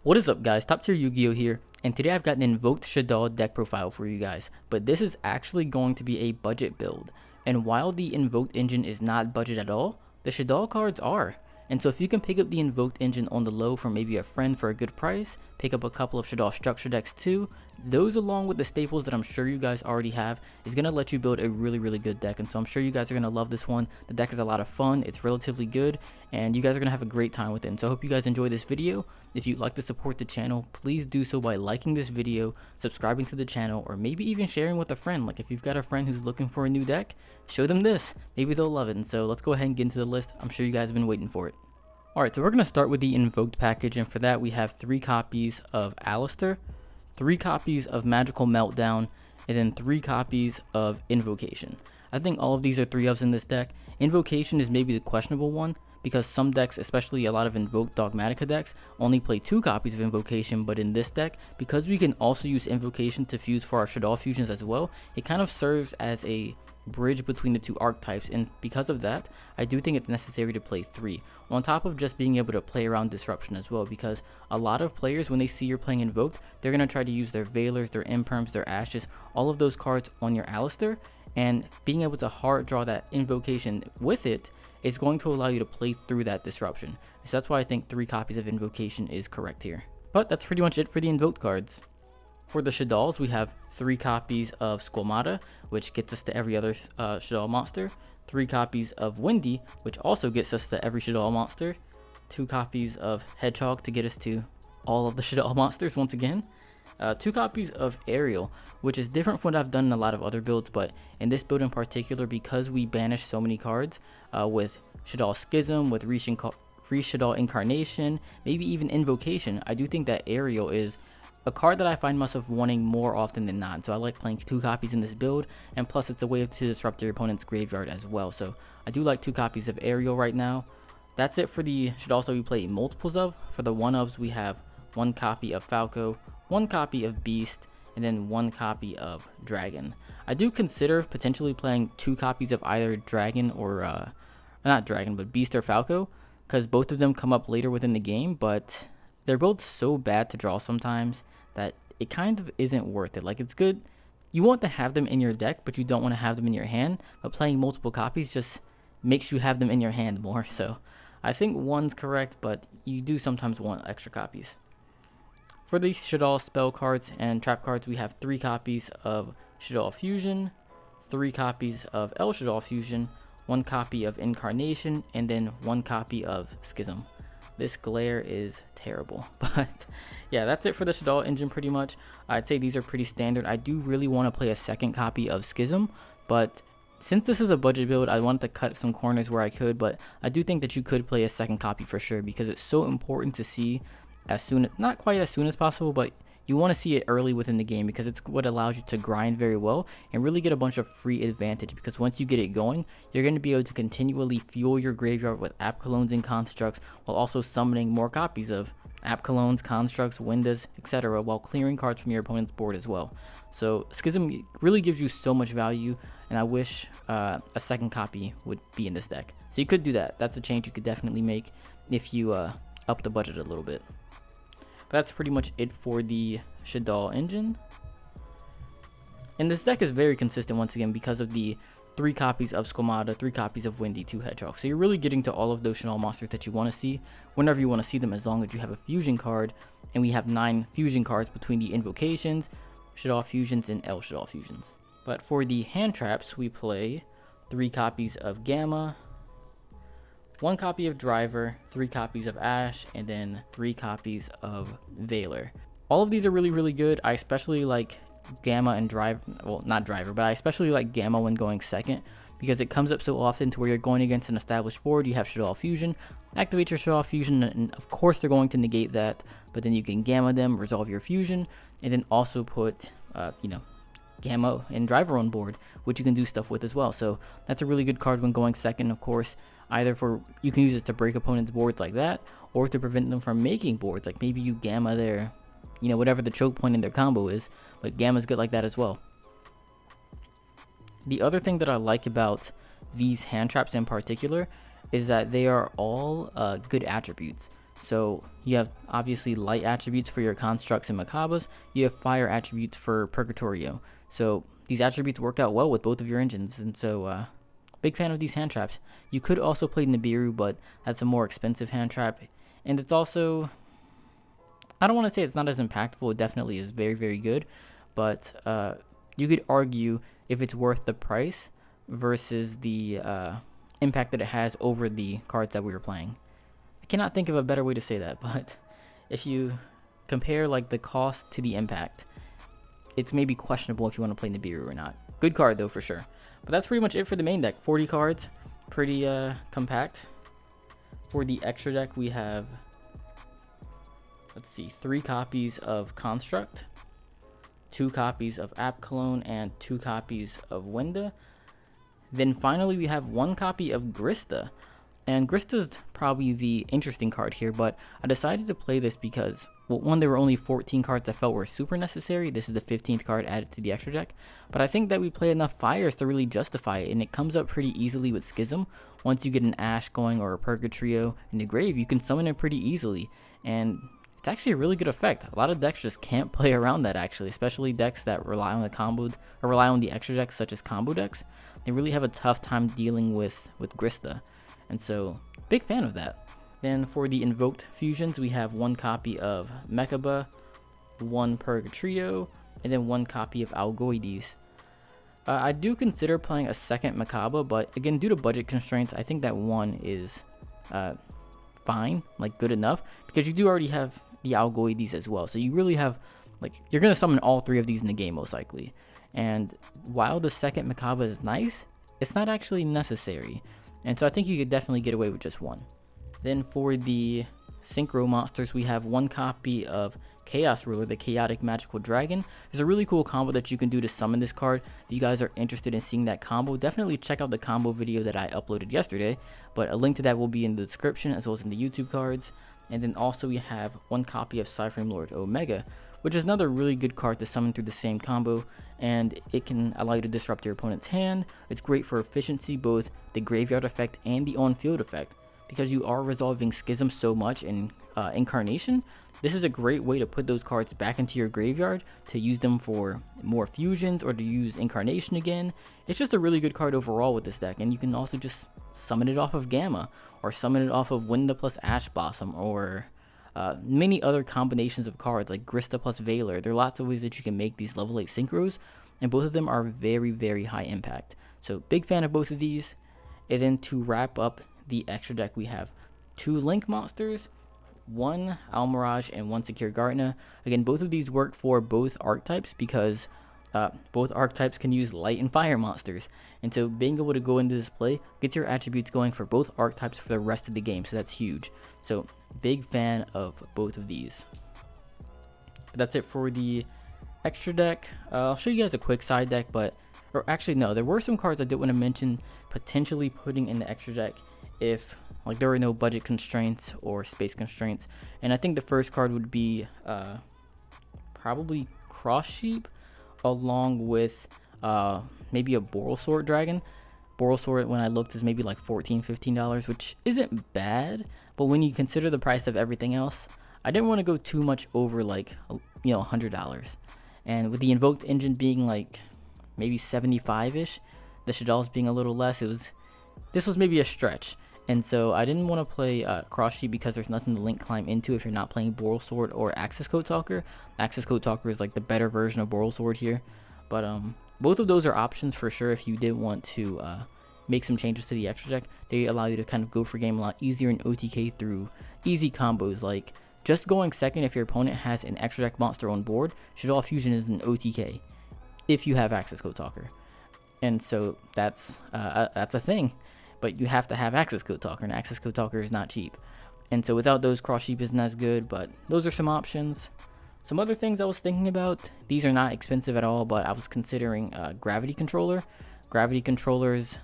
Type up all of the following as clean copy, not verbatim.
What is up, guys? Top tier Yu-Gi-Oh here, and today I've got an Invoked Shaddoll deck profile for you guys, but this is actually going to be a budget build, and while the Invoked engine is not budget at all, the Shaddoll cards are. And so if you can pick up the Invoked engine on the low from maybe a friend for a good price, pick up a couple of Shaddoll structure decks too, those along with the staples that I'm sure you guys already have is going to let you build a really good deck. And so I'm sure you guys are going to love this one. The deck is a lot of fun, it's relatively good, and you guys are going to have a great time with it. And so I hope you guys enjoy this video. If you'd like to support the channel, please do so by liking this video, subscribing to the channel, or maybe even sharing with a friend. Like if you've got a friend who's looking for a new deck, show them this. Maybe they'll love it. And so let's go ahead and get into the list. I'm sure you guys have been waiting for it. Alright, so we're going to start with the Invoked package, and for that we have 3 copies of Alistair, 3 copies of Magical Meltdown, and then 3 copies of Invocation. I think all of these are 3-ofs in this deck. Invocation is maybe the questionable one, because some decks, especially a lot of Invoked Dogmatica decks, only play 2 copies of Invocation, but in this deck, because we can also use Invocation to fuse for our Shaddoll fusions as well, it kind of serves as a bridge between the 2 archetypes, and because of that, I do think it's necessary to play 3, on top of just being able to play around disruption as well, because a lot of players, when they see you're playing Invoked, they're going to try to use their Veilers, their Imperms, their Ashes, all of those cards on your Alistair, and being able to hard draw that Invocation with it is going to allow you to play through that disruption. So that's why I think 3 copies of Invocation is correct here. But that's pretty much it for the Invoked cards. For the Shaddolls, we have 3 copies of Squamata, which gets us to every other Shaddoll monster, 3 copies of Windy, which also gets us to every Shaddoll monster, 2 copies of Hedgehog to get us to all of the Shaddoll monsters once again, 2 copies of Aerial, which is different from what I've done in a lot of other builds, but in this build in particular, because we banish so many cards with Shaddoll Schism, with Shaddoll Incarnation, maybe even Invocation, I do think that Aerial is a card that I find myself wanting more often than not. So I like playing 2 copies in this build, and plus it's a way to disrupt your opponent's graveyard as well. So I do like 2 copies of Aerial right now. That's it for the Shaddoll that we play multiples of. For the 1-ofs, we have 1 copy of Falco, 1 copy of Beast, and then 1 copy of Dragon. I do consider potentially playing 2 copies of either Dragon or, not Dragon, but Beast or Falco, because both of them come up later within the game, but they're both so bad to draw sometimes that it kind of isn't worth it. Like, it's good, you want to have them in your deck, but you don't want to have them in your hand, but playing multiple copies just makes you have them in your hand more. So I think 1's correct, but you do sometimes want extra copies. For the Shaddoll spell cards and trap cards, we have 3 copies of Shaddoll Fusion, 3 copies of El Shaddoll Fusion, 1 copy of Incarnation, and then 1 copy of Schism. This glare is terrible, but yeah, that's it for the Shaddoll engine pretty much. I'd say these are pretty standard. I do really want to play a 2nd copy of Schism, but since this is a budget build, I wanted to cut some corners where I could, but I do think that you could play a 2nd copy for sure, because it's so important to see as soon, not quite as soon as possible, but you want to see it early within the game, because it's what allows you to grind very well and really get a bunch of free advantage, because once you get it going, you're going to be able to continually fuel your graveyard with App Clones and Constructs, while also summoning more copies of App Clones, Constructs, Windas, etc., while clearing cards from your opponent's board as well. So Schism really gives you so much value, and I wish a 2nd copy would be in this deck. So you could do that. That's a change you could definitely make if you up the budget a little bit. But that's pretty much it for the Shaddoll engine. And this deck is very consistent once again because of the 3 copies of Squamata, 3 copies of Windy, 2 Hedgehogs. So you're really getting to all of those Shaddoll monsters that you want to see whenever you want to see them, as long as you have a fusion card. And we have 9 fusion cards between the Invocations, Shaddoll Fusions, and El Shaddoll Fusions. But for the hand traps, we play 3 copies of Gamma, 1 copy of Driver, 3 copies of Ash, and then 3 copies of Veiler. All of these are really good. I especially like Gamma and Driver, well, not Driver, but I especially like Gamma when going 2nd, because it comes up so often to where you're going against an established board. You have Shaddoll Fusion, activate your Shaddoll Fusion, and of course they're going to negate that, but then you can Gamma them, resolve your fusion, and then also put, Gamma and Driver on board, which you can do stuff with as well. So that's a really good card when going 2nd, of course. Either for, you can use it to break opponents' boards like that, or to prevent them from making boards. Like maybe you Gamma their, whatever the choke point in their combo is, but Gamma's good like that as well. The other thing that I like about these hand traps in particular is that they are all good attributes. So you have obviously light attributes for your constructs and macabas. You have fire attributes for Purgatorio. So these attributes work out well with both of your engines, and so big fan of these hand traps. You could also play Nibiru, but that's a more expensive hand trap, and it's also, I don't want to say it's not as impactful. It definitely is very, very good, but you could argue if it's worth the price versus the impact that it has over the cards that we were playing. I cannot think of a better way to say that, but if you compare like the cost to the impact, it's maybe questionable if you want to play Nibiru or not. Good card though for sure. But that's pretty much it for the main deck. 40 cards, pretty compact. For the extra deck, we have, let's see, 3 copies of Construct, 2 copies of App Cologne, and 2 copies of Winda. Then finally, we have 1 copy of Grista. And Grista's probably the interesting card here, but I decided to play this because, well, one, there were only 14 cards I felt were super necessary. This is the 15th card added to the extra deck. But I think that we play enough fires to really justify it, and it comes up pretty easily with Schism. Once you get an Ash going or a Purgatorio in the grave, you can summon it pretty easily. And it's actually a really good effect. A lot of decks just can't play around that actually, especially decks that rely on the combo or rely on the extra decks such as combo decks. They really have a tough time dealing with Grista. And so, big fan of that. Then for the Invoked Fusions, we have 1 copy of Mechaba, 1 Purgatorio, and then 1 copy of Algoides. I do consider playing a second Mechaba, but again, due to budget constraints, I think that 1 is fine, like good enough, because you do already have the Algoides as well. So you really have, like, you're going to summon all 3 of these in the game most likely. And while the second Mechaba is nice, it's not actually necessary. And so I think you could definitely get away with just 1. Then for the Synchro monsters, we have 1 copy of Chaos Ruler, the Chaotic Magical Dragon. There's a really cool combo that you can do to summon this card. If you guys are interested in seeing that combo, definitely check out the combo video that I uploaded yesterday. But a link to that will be in the description as well as in the YouTube cards. And then also we have 1 copy of Cyframe Lord Omega, which is another really good card to summon through the same combo, and it can allow you to disrupt your opponent's hand. It's great for efficiency, both the graveyard effect and the on-field effect, because you are resolving Schism so much in Incarnation. This is a great way to put those cards back into your graveyard, to use them for more fusions or to use Incarnation again. It's just a really good card overall with this deck, and you can also just summon it off of Gamma, or summon it off of Winda plus Ash Blossom, or many other combinations of cards like Grista plus Valor. There are lots of ways that you can make these level 8 synchros, and both of them are very, very high impact. So big fan of both of these. And then to wrap up the extra deck, we have 2 Link monsters, 1 Almirage, and 1 Secure Gartna. Again, both of these work for both archetypes because both archetypes can use light and fire monsters. And so being able to go into this play gets your attributes going for both archetypes for the rest of the game. So that's huge. So big fan of both of these. But that's it for the extra deck. I'll show you guys a quick side deck, or actually no, there were some cards I did want to mention potentially putting in the extra deck if like there were no budget constraints or space constraints. And I think the first card would be probably Cross Sheep, along with maybe a Borrelsword Dragon. Borrelsword, when I looked, is maybe like $14-15, which isn't bad, but when you consider the price of everything else, I didn't want to go too much over like $100. And with the Invoked engine being like maybe 75-ish, the Shaddolls being a little less, this was maybe a stretch. And so I didn't want to play Cross Sheep because there's nothing to link climb into if you're not playing Borrelsword or Access Code Talker. Access Code Talker is like the better version of Borrelsword here. But both of those are options for sure if you did want to make some changes to the extra deck. They allow you to kind of go for game a lot easier in OTK through easy combos, like just going second if your opponent has an extra deck monster on board. Shaddol Fusion is an OTK if you have Access Code Talker. And so that's a thing. But you have to have Access Code Talker, and Access Code Talker is not cheap. And so without those, Cross Sheep isn't as good, but those are some options. Some other things I was thinking about, these are not expensive at all, but I was considering Gravity Controller. Gravity Controller is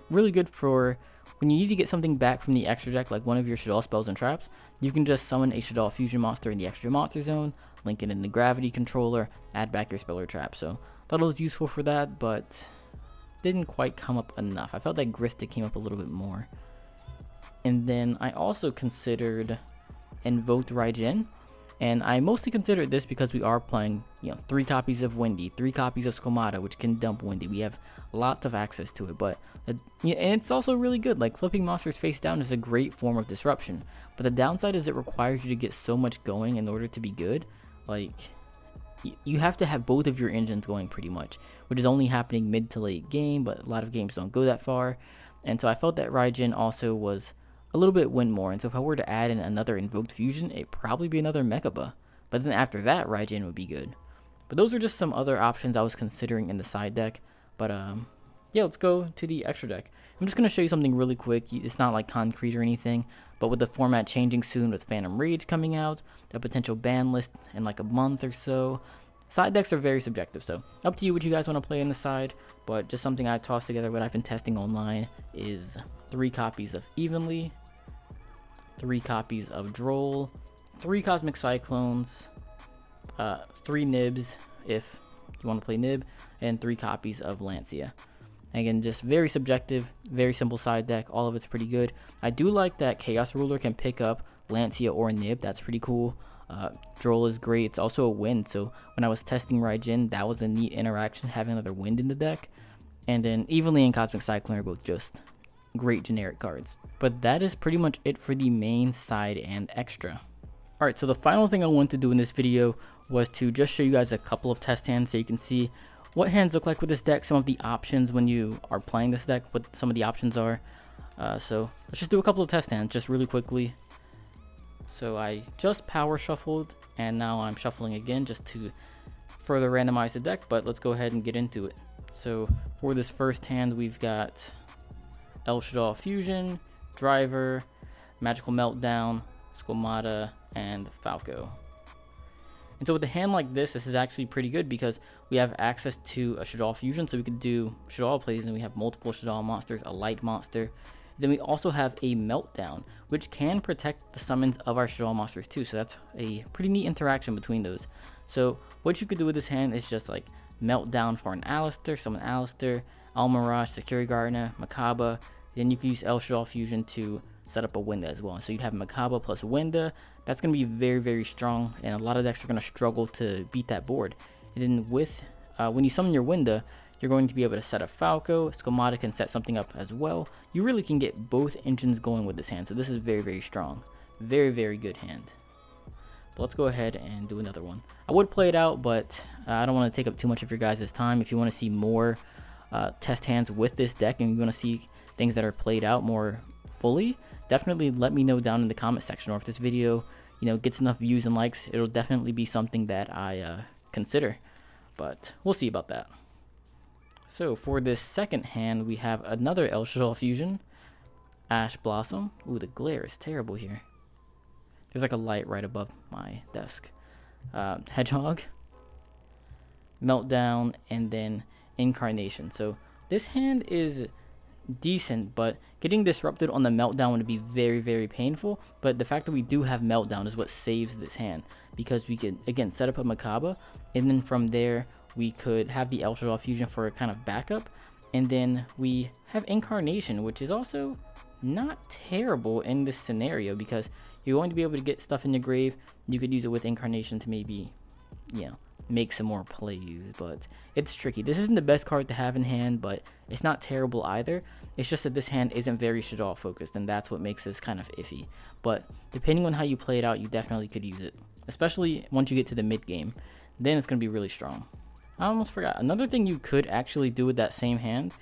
really good for when you need to get something back from the extra deck, like one of your Shaddol spells and traps. You can just summon a Shaddol Fusion monster in the extra monster zone, link it in the Gravity Controller, add back your spell or trap. So thought it was useful for that, but didn't quite come up enough. I felt like Grista came up a little bit more. And then I also considered Invoked Raijin. And I mostly considered this because we are playing, 3 copies of Windy, 3 copies of Skomata, which can dump Windy. We have lots of access to it, but and it's also really good. Like, flipping monsters face down is a great form of disruption, but the downside is it requires you to get so much going in order to be good. Like, you have to have both of your engines going pretty much, which is only happening mid to late game, but a lot of games don't go that far. And so I felt that Raijin also was a little bit win more, and so if I were to add in another Invoked Fusion, it'd probably be another Mechaba. But then after that, Raijin would be good. But those are just some other options I was considering in the side deck. But yeah, let's go to the extra deck. I'm just going to show you something really quick. It's not like concrete or anything, but with the format changing soon with Phantom Rage coming out, a potential ban list in like a month or so, side decks are very subjective, so up to you what you guys want to play in the side. But just something I tossed together, what I've been testing online, is 3 copies of Evenly, 3 copies of Droll, 3 Cosmic Cyclones, 3 Nibs if you want to play Nib, and 3 copies of Lancia. Again, just very subjective, very simple side deck. All of it's pretty good. I do like that Chaos Ruler can pick up Lancia or Nib. That's pretty cool. Droll is great. It's also a wind, so when I was testing Raijin, that was a neat interaction, having another wind in the deck. And then Evenly and Cosmic Cyclone are both just great generic cards. But that is pretty much it for the main side and extra. Alright, so the final thing I wanted to do in this video was to just show you guys a couple of test hands so you can see what hands look like with this deck, some of the options when you are playing this deck, what some of the options are. So let's just do a couple of test hands just really quickly. So I just power shuffled, and now I'm shuffling again just to further randomize the deck, but let's go ahead and get into it. So for this first hand, we've got El Shaddoll Fusion, Driver, Magical Meltdown, Skomata, and Falco. And so with a hand like this is actually pretty good because we have access to a Shaddoll Fusion, so we could do Shaddoll plays, and we have multiple Shaddoll monsters, a light monster. Then we also have a Meltdown, which can protect the summons of our Shaddoll monsters too, so that's a pretty neat interaction between those. So what you could do with this hand is just like Meltdown for an Alistair, summon Alistair, Almirage, Security Gardener, Mechaba. Then you could use El Shaddoll Fusion to set up a Winda as well. So you'd have Mechaba plus Winda. That's going to be very, very strong, and a lot of decks are going to struggle to beat that board. And then with when you summon your Winda, you're going to be able to set up Falco. Skomata can set something up as well. You really can get both engines going with this hand, so this is very, very strong. Very, very good hand. But let's go ahead and do another one. I would play it out, but I don't want to take up too much of your guys' time. If you want to see more test hands with this deck, and you want to see things that are played out more fully, definitely let me know down in the comment section. Or if this video, gets enough views and likes, it'll definitely be something that I consider. But we'll see about that. So for this second hand, we have another El Shaddoll Fusion, Ash Blossom. Ooh, the glare is terrible here. There's like a light right above my desk. Hedgehog, Meltdown, and then Incarnation. So this hand is decent, but getting disrupted on the Meltdown would be very, very painful. But the fact that we do have Meltdown is what saves this hand, because we could again set up a Mechaba, and then from there we could have the El Shaddoll Fusion for a kind of backup, and then we have Incarnation, which is also not terrible in this scenario because you're going to be able to get stuff in your grave. You could use it with Incarnation to maybe, make some more plays, but it's tricky. This isn't the best card to have in hand, but it's not terrible either. It's just that this hand isn't very Shaddoll focused, and that's what makes this kind of iffy. But depending on how you play it out, you definitely could use it, especially once you get to the mid game. Then it's going to be really strong. I almost forgot. Another thing you could actually do with that same hand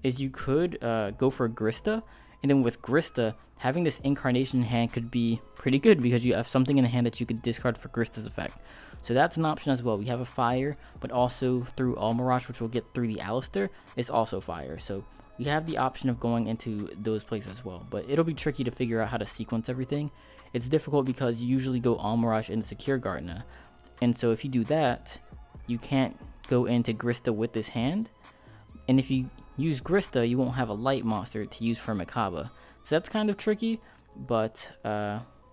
is you could go for Grista, and then with Grista, having this Incarnation hand could be pretty good because you have something in the hand that you could discard for Grista's effect. So that's an option as well. We have a fire, but also through Almirage, which we'll get through the Alistair, is also fire. So we have the option of going into those places as well, but it'll be tricky to figure out how to sequence everything. It's difficult because you usually go Almirage and Secure Gardener, and so if you do that, you can't go into Grista with this hand, and if you use Grista, you won't have a light monster to use for Mechaba. So that's kind of tricky, but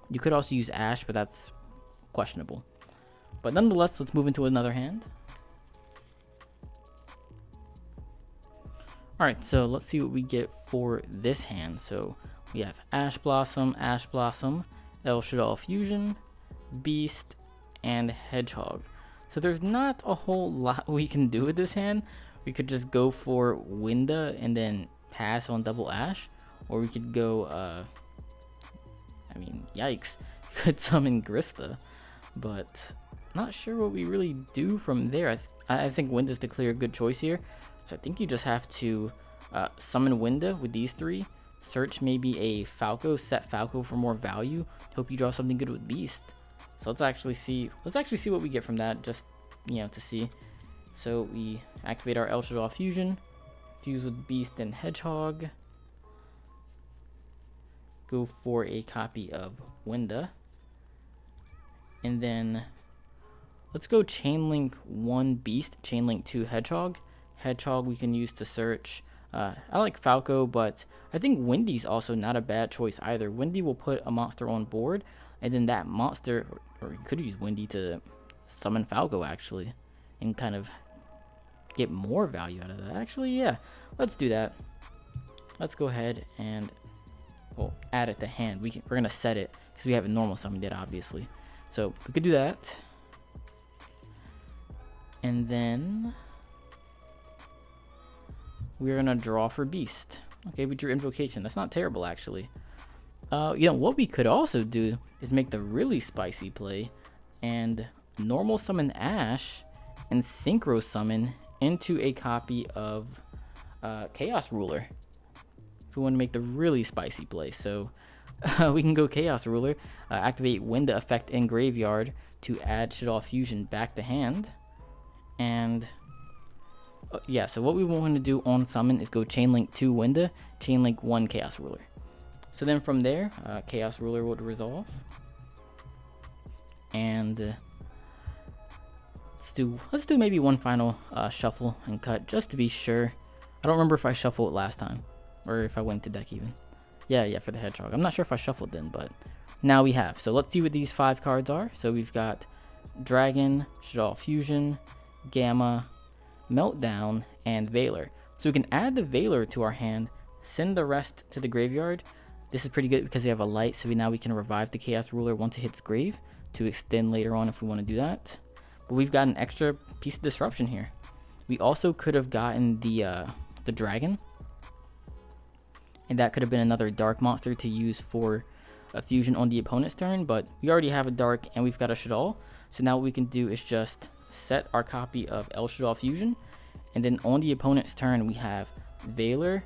you could also use Ash, but that's questionable. But nonetheless, let's move into another hand. Alright, so let's see what we get for this hand. So we have Ash Blossom, El Shaddoll Fusion, Beast, and Hedgehog. So there's not a whole lot we can do with this hand. We could just go for Winda and then pass on double Ash, or we could go, I mean, yikes, you could summon Grista, but not sure what we really do from there. I think Winda's the clear good choice here, so I think you just have to summon Winda with these three, search maybe a Falco, set Falco for more value, hope you draw something good with Beast. So let's actually see what we get from that, just, you know, to see. So we activate our El Shaddoll Fusion, fuse with Beast and Hedgehog, go for a copy of Winda, and then let's go Chainlink 1 Beast, Chainlink 2 Hedgehog. Hedgehog we can use to search. I like Falco, but I think Windy's also not a bad choice either. Windy will put a monster on board, and then that monster, or you could use Windy to summon Falco actually, and kind of get more value out of that. Actually, yeah, let's do that. Let's go ahead and add it to hand. We're gonna set it because we have a normal summon it, obviously. So we could do that, and then we're gonna draw for Beast. Okay, we drew Invocation. That's not terrible actually. You know what we could also do is make the really spicy play and normal summon Ash and synchro summon into a copy of Chaos Ruler if we want to make the really spicy play. So we can go Chaos Ruler, activate Winda effect in graveyard to add Shaddoll Fusion back to hand, and yeah, so what we want to do on summon is go Chainlink 2 Winda, Chainlink 1 Chaos Ruler. So then from there, Chaos Ruler would resolve, and let's do maybe one final shuffle and cut just to be sure. I don't remember if I shuffled last time or if I went to deck even. Yeah, for the Hedgehog. I'm not sure if I shuffled then, but now we have. So let's see what these 5 cards are. So we've got Dragon, Shaddoll Fusion, Gamma, Meltdown, and Veiler. So we can add the Veiler to our hand, send the rest to the graveyard. This is pretty good because they have a light, so now we can revive the Chaos Ruler once it hits grave to extend later on if we want to do that. But we've got an extra piece of disruption here. We also could have gotten the Dragon, and that could have been another dark monster to use for a fusion on the opponent's turn, but we already have a dark and we've got a Shaddoll. So now what we can do is just set our copy of El Shaddoll Fusion, and then on the opponent's turn we have Veiler,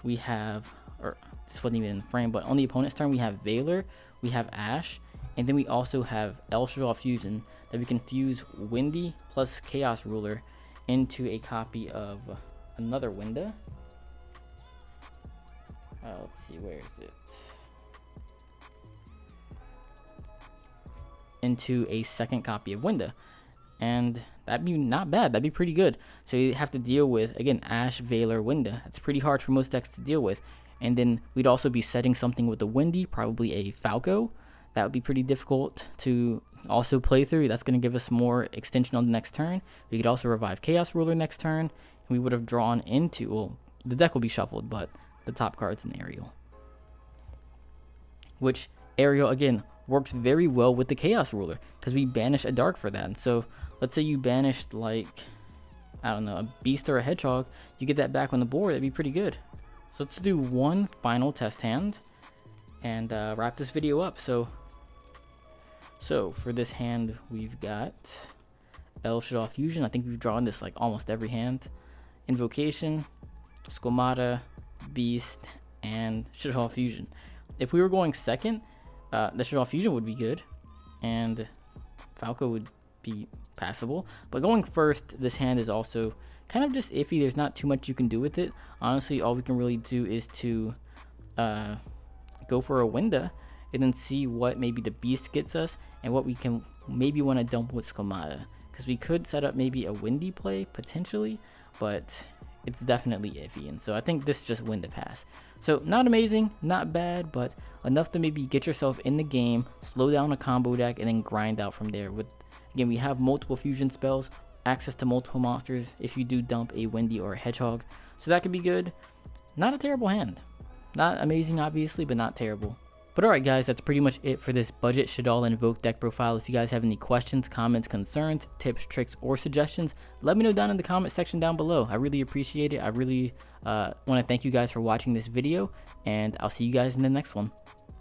we have, or this wasn't even in the frame, but on the opponent's turn we have Veiler, we have Ash, and then we also have El Shaddoll Fusion that we can fuse Windy plus Chaos Ruler into a copy of another Winda. Let's see, where is it? Into a second copy of Winda. And that'd be not bad. That'd be pretty good. So you have to deal with, again, Ash, Veiler, Winda. That's pretty hard for most decks to deal with. And then we'd also be setting something with the Windy, probably a Falco. That would be pretty difficult to also play through. That's going to give us more extension on the next turn. We could also revive Chaos Ruler next turn. And we would have drawn into, well, the deck will be shuffled, but the top card's an Ariel. Which, Ariel, again, works very well with the Chaos Ruler because we banish a dark for that. And so let's say you banished, like, I don't know, a Beast or a Hedgehog, you get that back on the board. That'd be pretty good. So let's do one final test hand and wrap this video up. So for this hand, we've got El Shaddoll Fusion. I think we've drawn this like almost every hand. Invocation, Squamata, Beast, and Shaddoll Fusion. If we were going second, the Shaddoll Fusion would be good, and Falco would be passable. But going first, this hand is also kind of just iffy. There's not too much you can do with it. Honestly, all we can really do is to go for a Winda and then see what maybe the Beast gets us and what we can maybe want to dump with Squamata. Because we could set up maybe a Windy play, potentially, but it's definitely iffy. And so I think this just win the pass. So not amazing, not bad, but enough to maybe get yourself in the game, slow down a combo deck, and then grind out from there. With, again, we have multiple fusion spells, access to multiple monsters if you do dump a Windy or a Hedgehog. So that could be good. Not a terrible hand. Not amazing, obviously, but not terrible. But alright guys, that's pretty much it for this budget Shaddoll Invoked deck profile. If you guys have any questions, comments, concerns, tips, tricks, or suggestions, let me know down in the comment section down below. I really appreciate it. I really want to thank you guys for watching this video, and I'll see you guys in the next one.